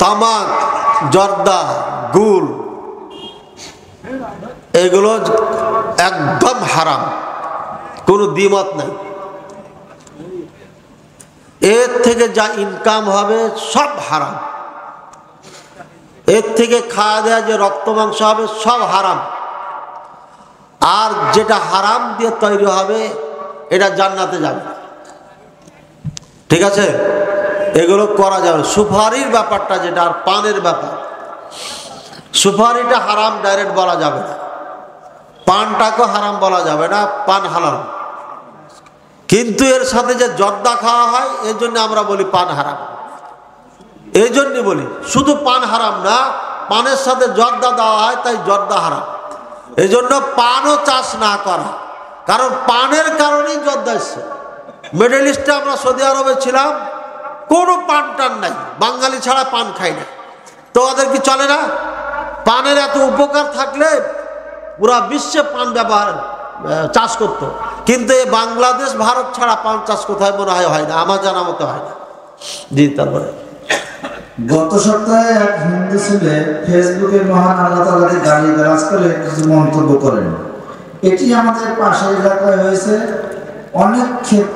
তামাক, জর্দা, গুল এগুলো একদম হারাম, কোনো দ্বিমত নাই। এর থেকে যা ইনকাম হবে সব হারাম, এর থেকে খাওয়া দেওয়া যে রক্ত মাংস হবে সব হারাম। আর যেটা হারাম দিয়ে তৈরি হবে এটা জান্নাতে যাবে, ঠিক আছে? এগুলো করা যাবে। সুপারির ব্যাপারটা যেটা, আর পানের ব্যাপার, সুপারিটা হারাম ডাইরেক্ট বলা যাবে না, পানটাকে হারাম বলা যাবে না, পান হালাল। কিন্তু এর সাথে যে জর্দা খাওয়া হয় এর জন্য আমরা বলি পান হারাম, এই জন্যই বলি। শুধু পান হারাম না, পানের সাথে জর্দা দেওয়া হয় তাই জর্দা হারাম। এই জন্য পানও চাষ না করা, কারণ পানের কারণেই জর্দা এসছে। মিডল ইস্টে আমরা সৌদি আরবে ছিলাম, কোনো পান টান নাই, বাঙালি ছাড়া পান খাই না, তো ওদের কি চলে না? পানের এত উপকার থাকলে পুরা বিশ্বে পান ব্যবহার চাষ করত, কিন্তু এই বাংলাদেশ ভারত ছাড়া পান চাষ কোথায় মনে হয় না, আমার জানা মতো হয় না। জি, তারপরে গত সপ্তাহে এক হিন্দু ছেলে ফেসবুকে মহান আল্লাহ তাআলাকে গালিগালাজ করে কিছু মন্তব্য করেন। এটি আমাদের পাশের এলাকায় হয়েছে।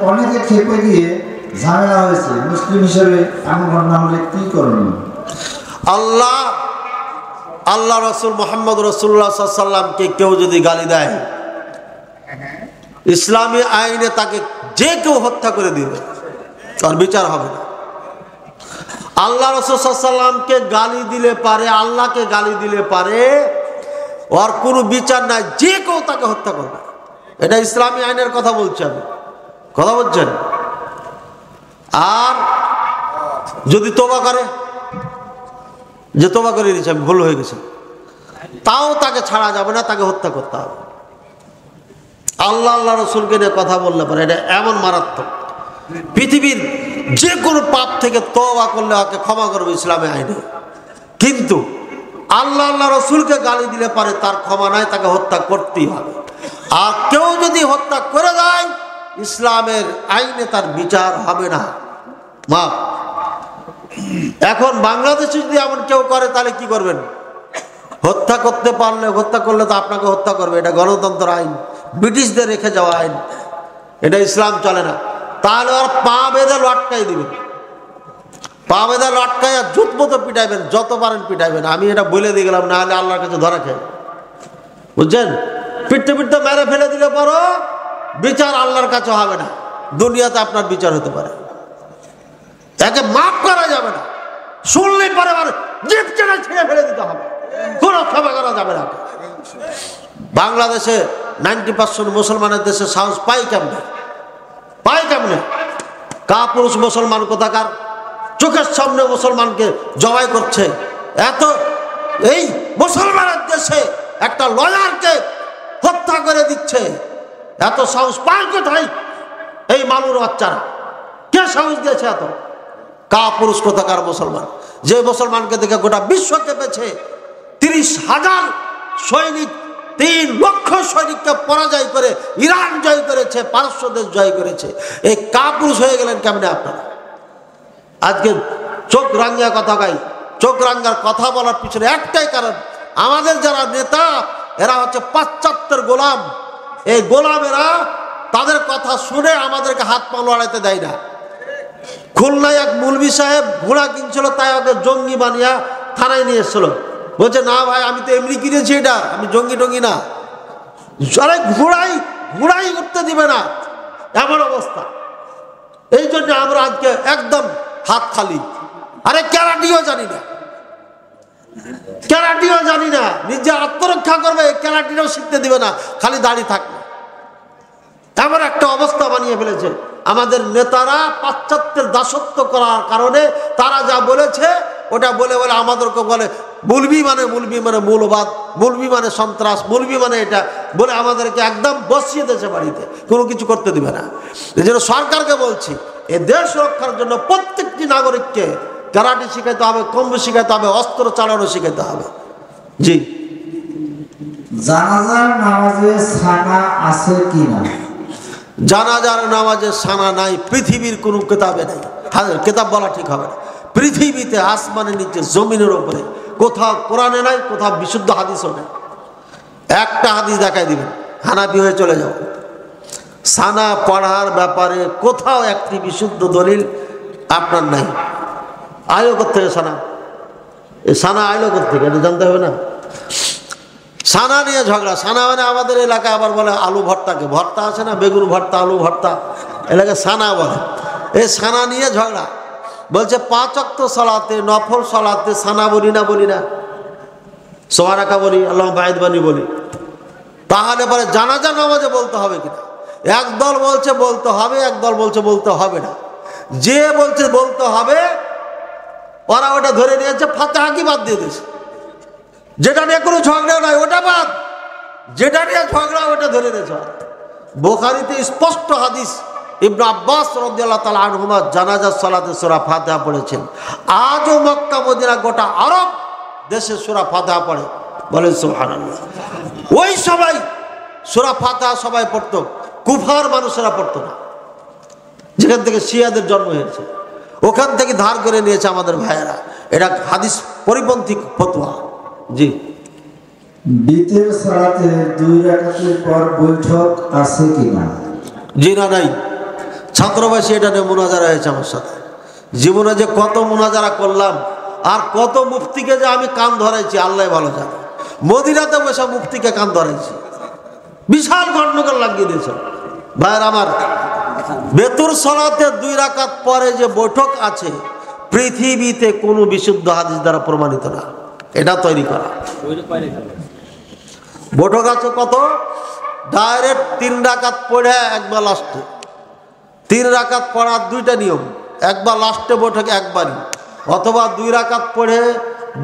অনেকে খেপে গিয়ে ঝামেলা হয়েছে। মুসলিম হিসেবে এমন ঘটনা হলে কি করণীয়? আল্লাহ রসুল মোহাম্মদ রসুল্লাহ সাল্লামকে কেউ যদি গালি দেয়, ইসলামী আইনে তাকে যে কেউ হত্যা করে দিবে, তার বিচার হবে না। আল্লাহ রসুল সাল্লামকে গালি দিলে পারে, আল্লাহকে গালি দিলে পারে, ওর কোনো বিচার নাই, যে কেউ তাকে হত্যা করবে। এটা ইসলামী আইনের কথা বলছি আমি, কথা বলছেন। আর যদি তোবা করে, যে তোবা করে দিয়েছে আমি ভুল হয়ে গেছে, তাও তাকে ছাড়া যাবে না, তাকে হত্যা করতে হবে। আল্লাহ রসুলকে নিয়ে কথা বললে পারে, এটা এমন মারাত্মক। পৃথিবীর যে কোনো পাপ থেকে তওবা করলে ওকে ক্ষমা করবে ইসলামী আইনে, কিন্তু আল্লাহ রসুলকে গালি দিলে পারে তার ক্ষমা নাই, তাকে হত্যা করতেই হবে। আর কেউ যদি হত্যা করে দেয় ইসলামের আইনে তার বিচার হবে না, মাপ। এখন বাংলাদেশে যদি এমন কেউ করে তাহলে কি করবেন? হত্যা করতে পারলে, হত্যা করলে তো আপনাকে হত্যা করবে, এটা গণতন্ত্র আইন, ব্রিটিশদের রেখে যাওয়া আইন, এটা ইসলাম চলে না। তাহলে আর পা বেঁধে লটকাই দিবেন, পা বেঁধে লটকাই আর জুত মতো পিটাইবেন, যত পারেন পিটাইবেন। আমি এটা বলে দিয়ে গেলাম, না হলে আল্লাহর কাছে ধরা খেয়ে, বুঝছেন? পিটতে পিটতে মেরে ফেলে দিলে পরও বিচার আল্লাহর কাছে হবে না, দুনিয়াতে আপনার বিচার হতে পারে। তাকে মাফ করা যাবে না, শুনলে পরে জিপ চেনে ছিঁড়ে ফেলে দিতে হবে, কোনো ক্ষমা করা যাবে না। বাংলাদেশে 90% মুসলমানের দেশে সাহস পাই কেমনে? কাপুরুষ মুসলমান কোথাকার চোখের সামনে মুসলমানকে জবাই করছে। এত এই মুসলমানের দেশে একটা লয়ারকে হত্যা করে দিচ্ছে, এত সাহস পায় কোথায় এই মালুর বাচ্চারা? কে সাহস দিয়েছে এত? কাপুরুষ কোথাকার মুসলমান, যে মুসলমানকে দেখে গোটা বিশ্ব কেঁপেছে। 30,000 সৈনিক, 3 লক্ষ সৈনিককে পরাজয় করে ইরান জয় করেছে, পারস্য দেশ জয় করেছে। এই কাপুরুষ হয়ে গেলেন কেমনে আপনারা? আজকে চোখ রাঙ্গা কথা গাই, চোখ রাঙ্গার কথা বলার পিছনে একটাই কারণ, আমাদের যারা নেতা এরা হচ্ছে পাশ্চাত্যের গোলাম। এই গোলামেরা তাদের কথা শুনে আমাদেরকে হাত পা লড়াইতে দেয় না। খুলনায় এক মৌলভী সাহেব ঘোড়া কিনছিল, তাই ওকে জঙ্গি বানিয়ে থানায় নিয়ে এসেছিল। বলছে না ভাই, আমি তো এমনি কিনেছি, এটা আমি জঙ্গি টঙ্গি না। আরে ঘোড়াই উঠতে দিবে না, এমন অবস্থা। এই জন্য আমরা আজকে একদম হাত খালি। আরে ক্যারাটিও জানি না, নিজে আত্মরক্ষা করবে, ক্যারাটিও শিখতে দিবে না, খালি দাড়ি থাকবে। এমন একটা অবস্থা বানিয়ে ফেলেছে আমাদের নেতারা। পাশ্চাত্যের দাসত্ব করার কারণে তারা যা বলেছে ওটা বলে বলে আমাদেরকে বলে মৌলবি মানে মৌলবাদ, মৌলবি মানে সন্ত্রাস, মৌলবি মানে এটা বলে আমাদেরকে একদম বসিয়ে দিয়েছে বাড়িতে, কোনো কিছু করতে দিবে না। এই জন্য সরকারকে বলছি, এ দেশ রক্ষার জন্য প্রত্যেকটি নাগরিককে ক্যারাটে শিখাইতে হবে, কম্বু শিখাইতে হবে, অস্ত্র চালানো শিখাইতে হবে। জি, জানাজার নামাজে সানা আছে কিনা? জানাজার নামাজে সানা নাই, পৃথিবীর কোনো কেতাবে নাই। কেতাব বলা ঠিক হবে না, পৃথিবীতে, আসমানের নিচে, জমিনের উপরে কোথাও কোরআনে নাই, কোথাও বিশুদ্ধ হাদিসও নেই। একটা হাদিস দেখাই দিবেন, হানাফি হয়ে চলে যাও। সানা পড়ার ব্যাপারে কোথাও একটি বিশুদ্ধ দলিল আপনার নাই। আইলো থেকে সানা, এই সানা আইলো থেকে এটা জানতে হবে না। সানা নিয়ে ঝগড়া। সানা মানে আমাদের এলাকায় আবার বলে আলু ভর্তাকে, ভর্তা আছে না, বেগুন ভর্তা, আলু ভর্তা, এলাকায় সানা বলে। এই সানা নিয়ে ঝগড়া। বলছে 5 ওয়াক্ত সালাতে, নফল সালাতে সানা বলি না, সুবহানাকা বলি, আল্লাহুম্মা বাঈদ বানি বলি। তাহলে পরে জানাজা নামাজে বলতে হবে কিনা? একদল বলছে বলতে হবে, একদল বলছে বলতে হবে না। যে বলছে বলতে হবে ওরা ওটা ধরে নিয়েছে, ফাতিহা কি বাদ দিয়ে দিয়েছে। যেটা নিয়ে কোনো ঝগড়া নাই ওটা বাদ, যেটা নিয়ে ঝগড়া ওটা ধরে নিয়েছে। বুখারীতে স্পষ্ট হাদিস, ইবনে আব্বাস রাদিয়াল্লাহু তাআলা আনহুমা জানাজার সালাতে সূরা ফাতিহা পড়েছেন। আজও মক্কা মদিনা গোটা আরব দেশে সূরা ফাতিহা পড়ে, বলেন সুবহানাল্লাহ। ওই সবাই সূরা ফাতিহা সবাই পড়তো, কুফার মানুষেরা পড়তো না। যেখান থেকে শিয়াদের জন্ম হয়েছে ওখান থেকে ধার করে নিয়েছে আমাদের ভাইয়েরা। এটা হাদিস পরিপন্থী ফতোয়া। জি, বিতের সালাতে 2 রাকাতের পর বৈঠক আছে কিনা? জি না, নাই। ছাত্র বয়সে এটা নিয়ে মুনাজারা হয়েছে আমার সাথে। জীবনে যে কত মুনাজারা করলাম আর কত মুফতিকে যে আমি কান ধরাইছি আল্লাহ ভালো জানে। মদিনাতে বসে মুফতিকে কান ধরাইছি, বিশাল গন্ডগোল লাগিয়ে দিয়েছে। ভাইয়ের আমার, বেতুর সালাতে 2 রাকাত পরে যে বৈঠক আছে পৃথিবীতে কোনো বিশুদ্ধ হাদিস দ্বারা প্রমাণিত না। এটা তৈরি করা বৈঠক আছে কত? ডাইরেক্ট 3 রাকাত পড়ে একবার লাস্টে, 3 রাকাত পড়ার 2টা নিয়ম। একবার লাস্টে বৈঠক একবারই, অথবা 2 রাকাত পড়ে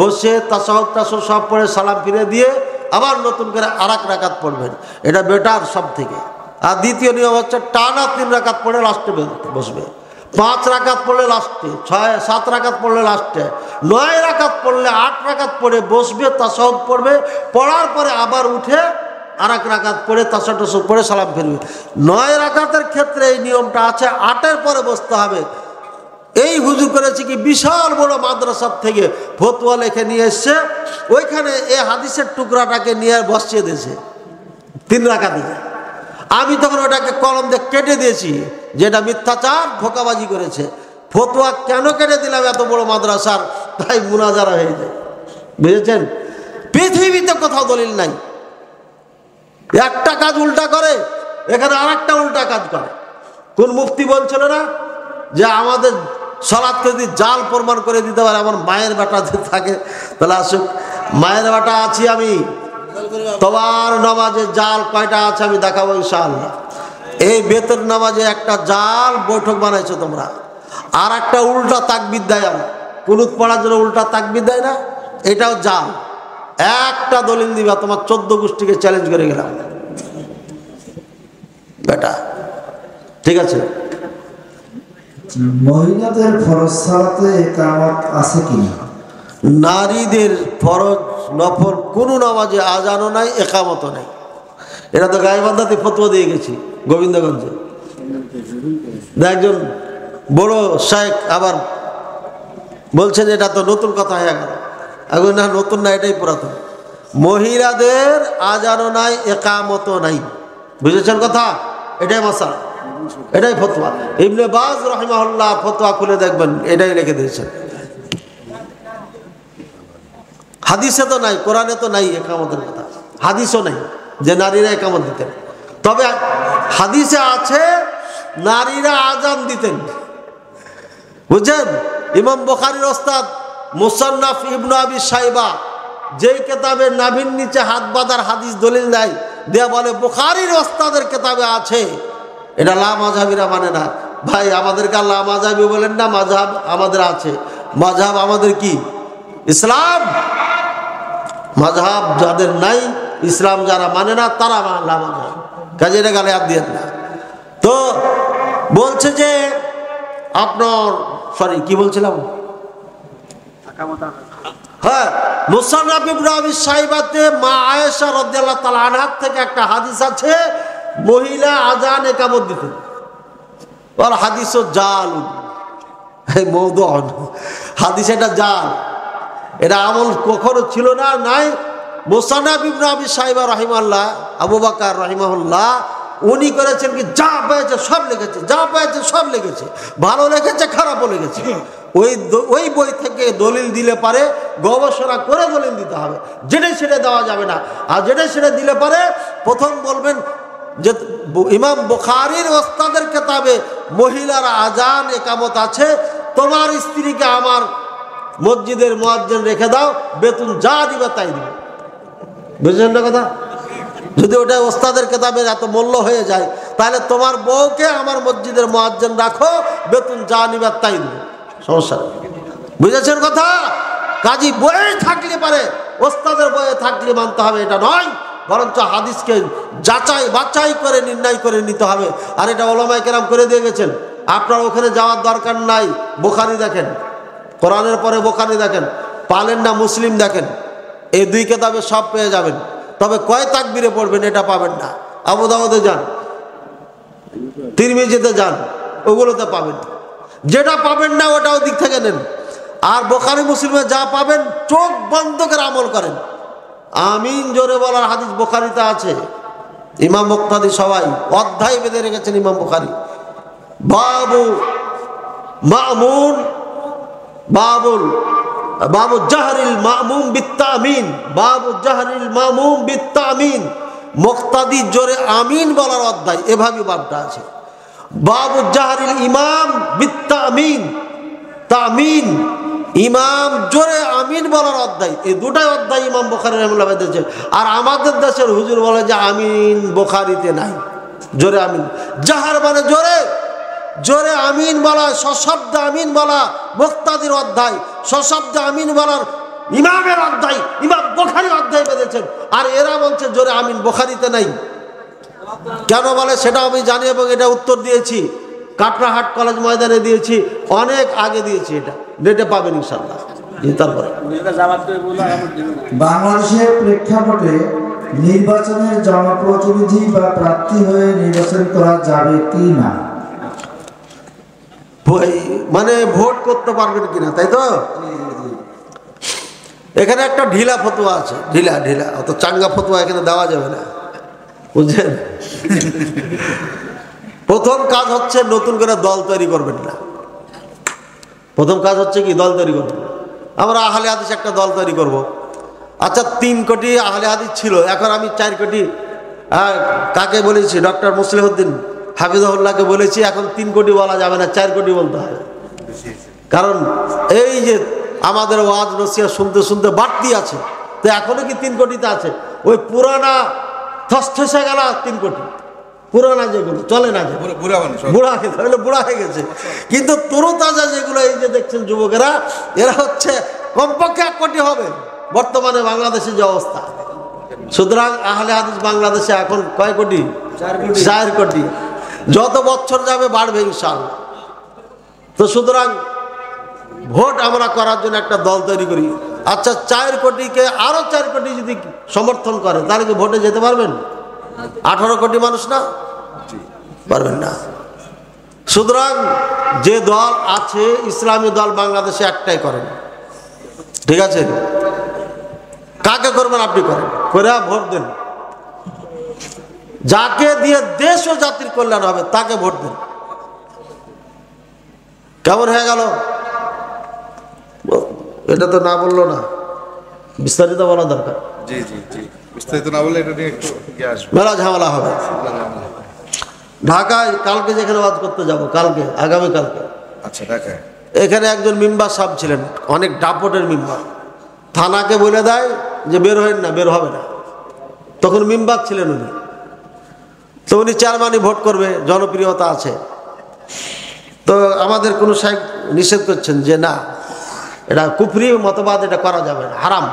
বসে তাশাহুদ সব পড়ে সালাম ফিরে দিয়ে আবার নতুন করে আরেক রাকাত পড়বেন, এটা বেটার সব থেকে। আর দ্বিতীয় নিয়ম হচ্ছে টানা 3 রাকাত পড়ে লাস্টে বসবে, 5 রাকাত পড়লে লাস্টে, 7 রাকাত পড়লে লাস্টে, 9 রাকাত পড়লে 8 রাকাত পড়ে বসবে, তাশাহুদ পড়বে, পড়ার পরে আবার উঠে আরেক রাকাত পড়ে তাশাহুদ পড়ে সালাম ফিরবে। 9 রাকাতের ক্ষেত্রে এই নিয়মটা আছে, 8-এর পরে বসতে হবে। এই হুজুর করেছে কি, বিশাল বড় মাদ্রাসার থেকে ফতোয়া লিখে নিয়ে এসছে, ওইখানে এই হাদিসের টুকরাটাকে নিয়ে বসিয়ে দিয়েছে 3 রাকাতে। আমি তখন ওটাকে কলম দিয়ে কেটে দিয়েছি, যেটা মিথ্যাচার ধোঁকাবাজি করেছে। ফতোয়া কেন কেটে দিলাম? এত বড় মাদ্রাসার, তাই মুনাজারা হয়ে যায়। বুঝেছেন? পৃথিবীতে কোথাও দলিল নাই। একটা কাজ উল্টা করে, এখানে আর একটা উল্টা কাজ করে। কোন মুফতি বলছিল না যে আমাদের সালাতকে যদি জাল প্রমাণ করে দিতে পারে, আমার মায়ের বেটা থাকে, তাহলে আসুক। মায়ের বেটা আছি আমি, তোমার নামাজে জাল কয়টা আছে আমি দেখাবো ইনশাআল্লাহ। এই বেতের নামাজে একটা জাল বৈঠক বানাইছো তোমরা, আর একটা উল্টা তাকবীর দেয়। আমরা কুনুত পড়ার জন্য উল্টা তাকবীর দেয় না, এটাও জাল। একটা দলিল দিবা, তোমার 14 গোষ্ঠীকে চ্যালেঞ্জ করে গেলাম বেটা। ঠিক আছে? মহিলাদের ফরজ সালাতে ইকামত আছে কিনা? নারীদের ফরজ নফল কোনো নামাজে আজানও নাই, একামতও নাই। এটা তো গাইবান্ধাতে ফতোয়া দিয়ে গেছি, গোবিন্দগঞ্জে। একজন বড় শেখ আবার বলছে যে এটা তো নতুন কথা হয়ে গেল। এখন না, নতুন না, এটাই পুরাতন। মহিলাদের আজানও নাই, একামতও নাই। বুঝেছেন কথা? এটাই মাসালা, এটাই ফতোয়া। ইবনে বাজ রাহিমাহুল্লাহ ফতোয়া খুলে দেখবেন, এটাই লিখে দিয়েছেন। হাদিসে তো নাই, কোরআনে তো নাই একামতের কথা, হাদিসও নাই যে নারীরা একামত দিতেন। তবে হাদিসে আছে নারীরা আজান দিতেন। বুঝছেন? ইমাম বুখারীর ওস্তাদ মুসান্নাফ ইবনে আবি শাইবা যেই কেতাবে নাভির নিচে হাত বাঁধার হাদিস দলিল দেয়, দেয়া বলে বুখারীর ওস্তাদের কেতাবে আছে। এটা লা মাযহাবিরা মানে না। ভাই, আমাদেরকে লা মাযহাবি বলেন না, মাযহাব আমাদের আছে। মাযহাব আমাদের কি? ইসলাম। মাযহাব যাদের নাই, ইসলাম যারা মানে না, তারা লা মাযহাব। কাজে এটা গালে হাত দিয়ে না। তো বলছে যে আপনার, সরি কি বলছিলাম, হ্যাঁ, মুসান্নাফ ইবনে আবি শাইবাতে মা আয়েশা রাদিয়াল্লাহু তাআলা আনহা থেকে একটা হাদিস আছে, মহিলা আজান একামত দিতেন। আর হাদিসও জাল, এই মওদুউন। হাদিস এটা জাল, এটা আমল কখনো ছিল না, নাই। মুসান্নাফ ইবনে আবি শাইবা রাহিমাহুল্লাহ, আবু বকর রাহিমাহুল্লাহ, উনি করেছেন কি যা পেয়েছে সব লিখেছে, যা পেয়েছে সব লিখেছে, ভালো লিখেছে খারাপও লিখেছে। ওই বই থেকে দলিল দিলে পারে গবেষণা করে দলিল দিতে হবে, যেটা সেটা দেওয়া যাবে না। আর যেটা সেটা দিলে পারে প্রথম বলবেন যে ইমাম বুখারীর ওস্তাদের কিতাবে মহিলার আজান একামত আছে, তোমার স্ত্রীকে আমার মসজিদের মুয়াজ্জিন রেখে দাও, বেতন যা দিবে তাই দিবে। বুঝলেন না কথা? যদি ওটা ওস্তাদের কিতাবের এত মূল্য হয়ে যায়, তাহলে তোমার বউকে আমার মসজিদের মুয়াজ্জিন রাখো, বেতন যা নিবে তাই দিবে, সমস্যা। বুঝেছেন কথা? কাজী বইয়ে থাকলে পারে, ওস্তাদের বইয়ে থাকলে মানতে হবে এটা নয়, বরঞ্চ হাদিসকে যাচাই বাছাই করে নির্ণয় করে নিতে হবে। আর এটা ওলামায়ে কেরাম করে দিয়ে গেছেন, আপনার ওখানে যাওয়ার দরকার নাই। বুখারী দেখেন, কোরআনের পরে বুখারী দেখেন, পালেন না মুসলিম দেখেন, এই দুই কিতাবে সব পেয়ে যাবেন। তবে কয় তাকবীরে পড়বেন এটা পাবেন না। আবু দাউদে যান, তিরমিজিতে যান, ওগুলোতে পাবেন। যেটা পাবেন না ওটাও দিক থেকে নেন। আর বুখারী মুসলিমে যা পাবেন চোখ বন্ধ করে আমল করেন। আমিন জোরে বলার হাদিস বুখারীতে আছে। ইমাম মুক্তাদি সবাই অধ্যায় বেঁধে রেখেছেন ইমাম বুখারী। বাবু মামুন, বাবু জাহরিল মামুম বিত্তামিন, বাবু জাহরিল মামুম বিত্তামিন, মুক্তাদি জোরে আমিন বলার অধ্যায়, এভাবে বাবটা আছে। বাবু জাহরিল ইমাম বিত্তামিন, তামিন, ইমাম জোরে আমিন বলার অধ্যায়। এই দুটাই অধ্যায় ইমাম বুখারী রাহিমাহুল্লাহ দিয়েছেন। আর আমাদের দেশের হুজুর বলে যে আমিন বুখারীতে নাই, জোরে আমিন। জাহার মানে জোরে, জোরে আমিন বলা, সশব্দ আমিন বলা মুক্তাদির অধ্যায়, সশব্দ আমিন বলার ইমামের অধ্যায়, ইমাম বুখারী অধ্যায় বেঁধেছেন। আর এরা বলছে জোরে আমিন বুখারীতে নাই। কেন বলে সেটা আমি জানি, এবং এটা উত্তর দিয়েছি, কাটরাহাট কলেজ ময়দানে দিয়েছি, অনেক আগে দিয়েছি, এটা ডেটে পাবেন ইনশাআল্লাহ। তারপরে বাংলাদেশের প্রেক্ষাপটে নির্বাচনের জনপ্রতিনিধি বা প্রার্থী হয়ে নির্বাচন করা যাবে কি না, মানে ভোট করতে পারবেন কিনা, তাই তো? এখানে একটা ঢিলা ফতোয়া আছে, ঢিলা ঢিলা, অত চাঙ্গা ফতোয়া এখানে দেওয়া যাবে না, বুঝছেন? প্রথম কাজ হচ্ছে নতুন করে দল তৈরি করবেন না। প্রথম কাজ হচ্ছে কি, দল তৈরি করবেন। আমরা আহলে হাদিস একটা দল তৈরি করব। আচ্ছা 3 কোটি আহলে হাদিস ছিল, এখন আমি 4 কোটি, কাকে বলেছি, ডক্টর মুসলিহুদ্দিন হাফিজাহুল্লাহকে বলেছি, এখন 3 কোটি বলা যাবে না, 4 কোটি বলতে হবে। কারণ এই যে আমাদের ওয়াজ নসিহত শুনতে শুনতে বাড়তি আছে, তো এখনো কি 3 কোটিতে আছে? ওই পুরানা থসথসে গেল 3 কোটি, পুরানা যেগুলো চলে না, বুড়া হয়ে গেছে। কিন্তু তরুতাজা যেগুলো, এই যে দেখছেন যুবকেরা, এরা হচ্ছে কমপক্ষে 1 কোটি হবে বর্তমানে বাংলাদেশের যে অবস্থা। সুতরাং আহলে হাদিস বাংলাদেশে এখন কয় কোটি? 4 কোটি। যত বছর যাবে বাড়বে ইনশাআল্লাহ। তো সুতরাং ভোট আমরা করার জন্য একটা দল তৈরি করি। আচ্ছা 4 কোটিকে আরো 4 কোটি যদি সমর্থন করে, তাহলে কি ভোটে যেতে পারবেন? 18 কোটি মানুষ না, পারবেন না। সুতরাং যে দল আছে, ইসলামী দল বাংলাদেশে একটাই করেন, ঠিক আছে? কাকে করবেন আপনি করেন, করে ভোট দেন। যাকে দিয়ে দেশ ও জাতির কল্যাণ হবে তাকে ভোট দেন। কেমন হয়ে গেল? এটা তো না বললো না, বিস্তারিত বলা দরকার। জি জি জি, বিস্তারিত না বললে এটা নিয়ে একটু মেলা ঝামেলা হবে। ঢাকায় কালকে যেখানে ওয়াজ করতে যাব, কালকে আগামী কালকে, আচ্ছা ঢাকায়, এখানে একজন মেম্বার সাহেব ছিলেন, অনেক দাপটের মেম্বার। থানাকে বলে দেয় যে বের হবেন না, বের হবে না। তখন মেম্বার ছিলেন উনি, তো উনি চেয়ারম্যানই ভোট করবে, জনপ্রিয়তা আছে। তো আমাদের কোনো সাহেব নিষেধ করছেন যে না, এটা কুফরি মতবাদ, এটা করা যাবে না, হারাম।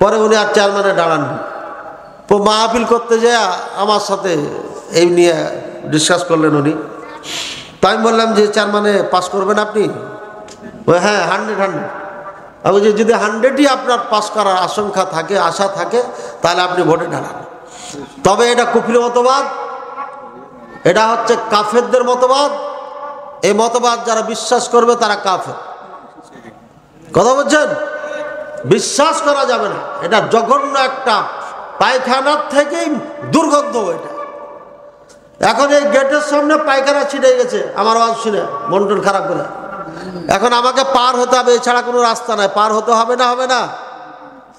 পরে উনি আর চেয়ারম্যানে দাঁড়াননি। তো মাহফিল করতে যায় আমার সাথে এই নিয়ে ডিসকাস করলেন উনি। তো আমি বললাম যে চেয়ারম্যানে পাস করবেন আপনি? হ্যাঁ 100। আমি যে যদি 100ই আপনার পাস করার আশঙ্কা থাকে, আশা থাকে, তাহলে আপনি ভোটে দাঁড়ান। তবে এটা কুফরি মতবাদ, এটা হচ্ছে কাফেরদের মতবাদ। এই মতবাদ যারা বিশ্বাস করবে তারা কাফের। কথা বলছেন? বিশ্বাস করা যাবে না, এটা জঘন্য একটা পায়খানার থেকেই দুর্গন্ধ এটা। এখন এই গেটের সামনে পায়খানা ছিটে গেছে আমার আওয়াজ শুনে মন টন খারাপ করে। এখন আমাকে পার হতে হবে, এছাড়া কোনো রাস্তা নাই। পার হতে হবে না? হবে না?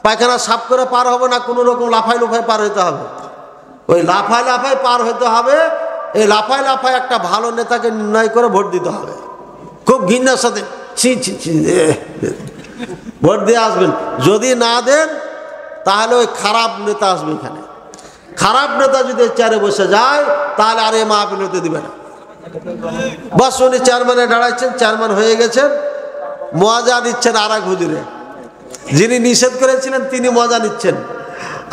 পায়খানা সাফ করে পার হবে না, কোনো রকম লাফাই লুফাই পার হতে হবে। ওই লাফাই লাফাই পার হতে হবে। এই লাফাই লাফাই একটা ভালো নেতাকে নির্ণয় করে ভোট দিতে হবে, খুব ঘৃণার সাথে ভোট দিয়ে আসবেন। যদি না দেন তাহলে ওই খারাপ নেতা আসবে এখানে। খারাপ নেতা যদি চেয়ারে বসে যায় তাহলে আর এই মাহফিল হতে দিবে না। বস উনি চেয়ারম্যানে দাঁড়াচ্ছেন, চেয়ারম্যান হয়ে গেছেন, মজা নিচ্ছেন আর এক হুজুরে। যিনি নিষেধ করেছিলেন তিনি মজা নিচ্ছেন,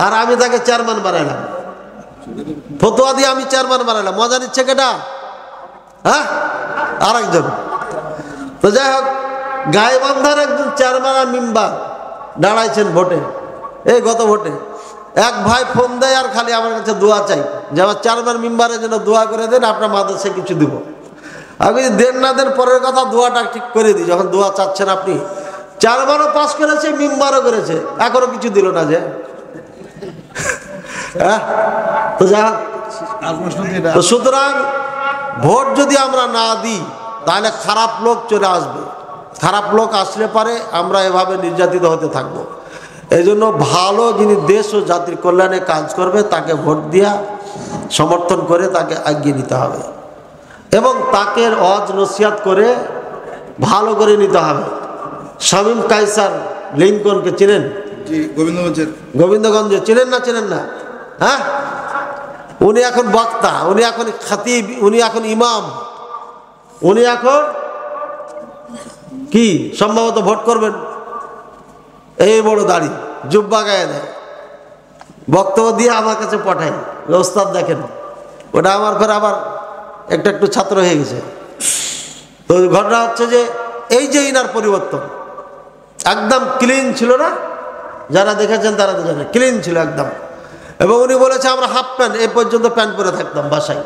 আর আমি তাকে চেয়ারম্যান বানাইলাম, ফতোয়া দিয়ে আমি চেয়ারম্যান বানাইলাম। মজা নিচ্ছে কেটা? হ্যাঁ, আর একজন। তো যাই হোক, গাইবান্ধার একজন চেয়ারম্যান আর মেম্বার দাঁড়াইছেন ভোটে, এই গত ভোটে। এক ভাই ফোন দেয় আর খালি আমার কাছে দোয়া চাই যে আমার চেয়ারম্যান মেম্বারের জন্য দোয়া করে দেন, আপনার মাদ্রাসায় কিছু দিব। আমি যদি দেন না দেন পরের কথা, দোয়াটা ঠিক করে দিই। যখন দোয়া চাচ্ছেন আপনি, চেয়ারম্যানও পাস করেছে, মেম্বারও করেছে, এখনো কিছু দিল না যে। তো যা তো সুতরাং ভোট যদি আমরা না দিই তাহলে খারাপ লোক চলে আসবে। খারাপ লোক আসলে পারে আমরা এভাবে নির্যাতিত হতে থাকবো। এই জন্য ভালো যিনি দেশ ও জাতির কল্যাণে কাজ করবে তাকে ভোট দিয়া সমর্থন করে তাকে এগিয়ে নিতে হবে, এবং তাকে ওয়াজ নসিহত করে ভালো করে নিতে হবে। শামীম কায়সার লিঙ্কনকে চিনেন? গোবিন্দগঞ্জে চিনেন না? চিনেন না? হ্যাঁ, উনি এখন বক্তা, উনি এখন খাতিব, উনি এখন ইমাম, উনি এখন কি সম্ভবত ভোট করবেন। এই বড় দাড়ি, জুব্বা গায়ে দেয়, বক্তব্য দিয়ে আমার কাছে পাঠায়, ওস্তাদ দেখেন। ওটা আমার ফের আবার একটু ছাত্র হয়ে গেছে। তো ঘটনা হচ্ছে যে এই যে ইনার পরিবর্তন, একদম ক্লিন ছিল না, যারা দেখেছেন তারা তো জানেন, ক্লিন ছিল একদম। এবং উনি বলেছে আমরা হাফ প্যান্ট, এ পর্যন্ত প্যান্ট পরে থাকতাম বাসায়,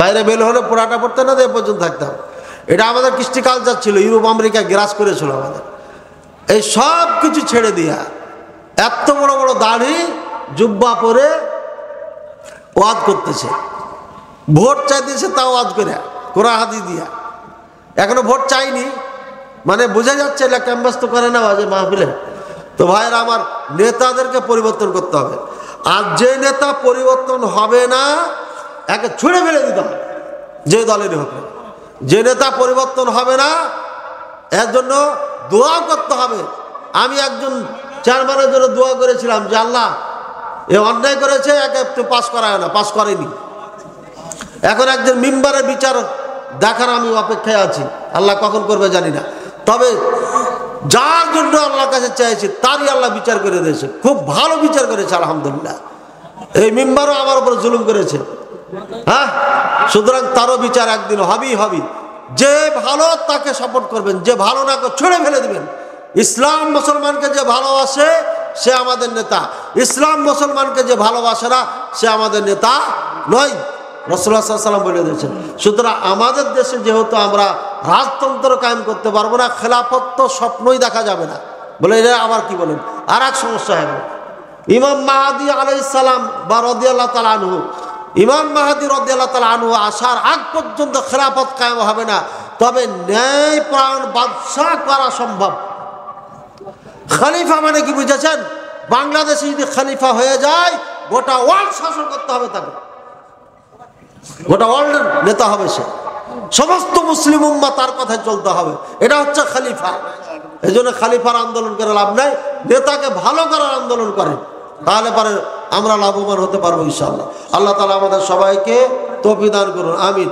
বাইরে বের হলে পোড়াটা পড়তে না, এ পর্যন্ত থাকতাম। এটা আমাদের কৃষ্টি কালচার ছিল, ইউরোপ আমেরিকা গ্রাস করেছিল আমাদের। এই সব কিছু ছেড়ে দিয়া এত বড় বড় দাড়ি জুব্বা পরে ওয়াজ করতেছে, ভোট চাইতেছে তাও ওয়াজ করে কোরআন হাদিস দিয়া। এখনো ভোট চাইনি, মানে বোঝা যাচ্ছে এটা ক্যাম্পাস তো করে না ওয়াজে মাহফিলে। তো ভাইয়েরা আমার, নেতাদেরকে পরিবর্তন করতে হবে। আর যে নেতা পরিবর্তন হবে না একে ছুঁড়ে ফেলে দিতে হবে, যে দলেরই হোক। যে নেতা পরিবর্তন হবে না এর জন্য দোয়া করতে হবে। আমি একজন চেয়ারম্যানের জন্য দোয়া করেছিলাম যে আল্লাহ এ অন্যায় করেছে, একে একটু পাস করায় না, পাস করেনি। এখন একজন মেম্বারের বিচার দেখার আমি অপেক্ষায় আছি, আল্লাহ কখন করবে জানি না। তবে যার জন্য আল্লাহর কাছে চাইছি তারই আল্লাহ বিচার করে দিয়েছে, খুব ভালো বিচার করেছে আলহামদুলিল্লাহ। এই মেম্বারও আমার উপর জুলুম করেছে, হ্যাঁ, সুতরাং তারও বিচার একদিন হবেই হবে। যে ভালো তাকে সাপোর্ট করবেন, যে ভালো না ছুঁড়ে ফেলে দিবেন। ইসলাম মুসলমানকে যে ভালোবাসে সে আমাদের নেতা, ইসলাম মুসলমানকে যে ভালোবাসে না সে আমাদের নেতা নয়, রাসূলুল্লাহ সাল্লাল্লাহু আলাইহি ওয়াসাল্লাম বলে দিয়েছেন। সুতরাং আমাদের দেশে যেহেতু আমরা রাজতন্ত্র কায়েম করতে পারবো না, খেলাফত তো স্বপ্নই দেখা যাবে না, বলে এটা আবার কি বলেন, আর এক সমস্যা হবে। ইমাম মাহদী আলাইহিস সালাম বা রাদিয়াল্লাহু তাআলা আনহু, ইমাম মাহদী রাদিয়াল্লাহু তাআলা আনহু আসার আগ পর্যন্ত খেলাফত কায়েম হবে না, তবে ন্যায়পরায়ণ বাদশাহ করা সম্ভব। খলিফা মানে কি বুঝেছেন? বাংলাদেশে যদি খলিফা হয়ে যায় গোটা ওয়ার্ল্ড শাসন করতে হবে তাকে, গোটা ওয়ার্ল্ডের নেতা হবে সে, সমস্ত মুসলিম উম্মাহ তার কথায় চলতে হবে। এটা হচ্ছে খলিফা। এই জন্য খলিফার আন্দোলন করে লাভ নাই, নেতাকে ভালো করার আন্দোলন করেন, তাহলে পরে আমরা লাভবান হতে পারবো ইনশাআল্লাহ। আল্লাহ তাআলা আমাদের সবাইকে তৌফিক দান করুন, আমিন।